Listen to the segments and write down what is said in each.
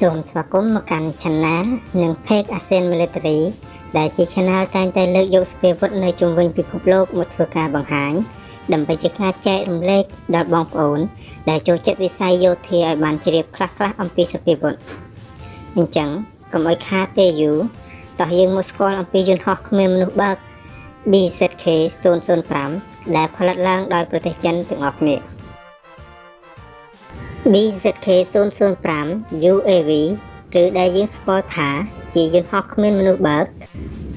សូមស្វាគមន៍មកកាន់ Channel និង Page ASEAN Military ដែលជា Channel តែងតែលើកយកសភាវុធនៅជុំវិញពិភពលោកមកធ្វើការបង្ហាញដើម្បីជាការចែករំលែកដល់បងប្អូនដែលចូលចិត្តវិស័យយោធាឲ្យបានជ្រាបខ្លះៗអំពីសភាវុធអញ្ចឹងកុំឲ្យខាតពេលយូរតោះយើងមកស្គាល់អំពីយន្តហោះគ្មានមនុស្សបើក BZK-005 ដែលផលិតឡើងដោយប្រទេសចិនទាំងអស់គ្នា BZK-005 UAV ឬដែលយើងស្គាល់ថាជាយន្តហោះគ្មានមនុស្សបើក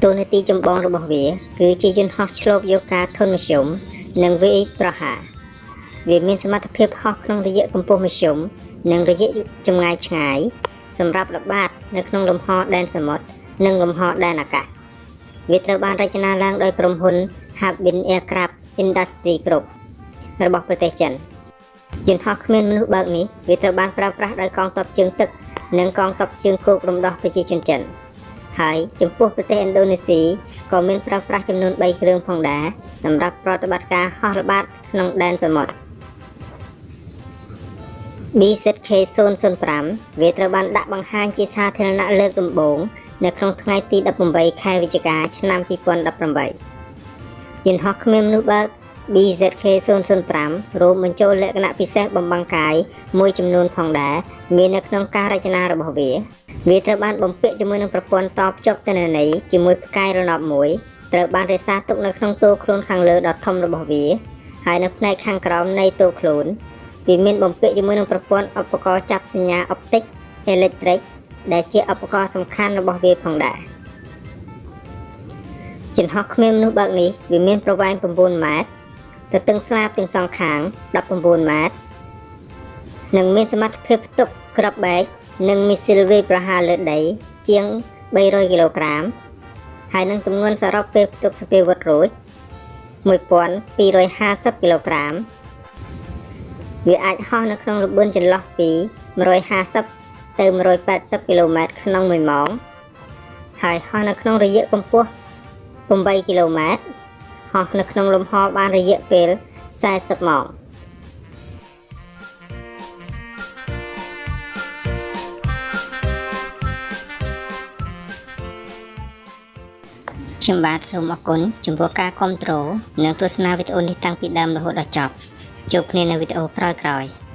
តួនាទីចម្បងរបស់វាគឺជាយន្តហោះឆ្លូបយកការធន់មធ្យមនិងវាយប្រហារវាមានសមត្ថភាពហោះក្នុងរយៈកម្ពស់មធ្យមនិងរយៈចម្ងាយឆ្ងាយសម្រាប់ល្បាតនៅក្នុងលំហដែនសមុទ្រនិងលំហដែនអាកាសវាត្រូវបានរចនាឡើងដោយក្រុមហ៊ុន Harbin Aircraft Industry Group របស់ប្រទេសចិនយន្តហោះគ្មានមនុស្សបើកនេះវាត្រូវបានប្រើប្រាស់ដោយកងទ័ពជើងទឹកនិងកងទ័ពជើងគោករំដោះប្រជាជនចិនហើយចំពោះប្រទេសឥណ្ឌូនេស៊ីក៏មានប្រើប្រាស់ចំនួន3គ្រឿងផងដែរសម្រាប់ប្រតិបត្តិការហោះល្បាតក្នុងដែនសមុទ្រ BZK-005 វាត្រូវបានដាក់បង្ហាញជាសាធារណៈលើកដំបូងនៅក្នុងថ្ងៃទី18ខែវិច្ឆិកាឆ្នាំ2018យន្តហោះគ្មានមនុស្សបើកBZK-005 រួមបញ្ចូលលក្ខណៈពិសេសបំបាំងកាយមួយចំនួនផងដែរមាននៅក្នុងការរចនារបស់វាត្រូវបានបំពាក់ជាមួយនឹងប្រព័ន្ធតភ្ជាប់ទិន្នន័យជាមួយផ្កាយរណបមួយត្រូវបានរក្សាទុកនៅក្នុងតួខ្លួនខាងលើដ៏ធំរបស់វាហើយនៅផ្នែកខាងក្រោមនៃតួខ្លួនវាមានបំពាក់ជាមួយនឹងប្រព័ន្ធឧបករណ៍ចាប់សញ្ញាអុបទិកអេឡិចត្រូលិកដែលជាឧបករណ៍សំខាន់របស់វាផងដែរយន្តហោះគ្មានមនុស្សបើកនេះវាមានប្រវែង9ម៉ែត្រទទឹងស្លាបទាំងសងខាង19ម៉ែត្រនិងមានសមត្ថភាពផ្ទុកគ្រាប់បែកនិងមីស៊ីលវាយប្រហារលើដីជាង300គីឡូក្រាមហើយនឹងទម្ងន់សរុបពេលផ្ទុកសភាវុធរួច1250គីឡូក្រាមវាអាចហោះនៅក្នុងល្បឿនចន្លោះពី150ទៅ180គីឡូម៉ែត្រក្នុង1ម៉ោងហើយហោះនៅក្នុងរយៈកម្ពស់8គីឡូម៉ែត្រហោះនៅក្នុងលំហបានរយៈពេល40ម៉ោងខ្ញុំបាទសូមអរគុណចំពោះការគាំទ្រនិងទស្សនាវីដេអូនេះតាំងពីដើមរហូតដល់ចប់ជួបគ្នានៅវីដេអូក្រោយៗ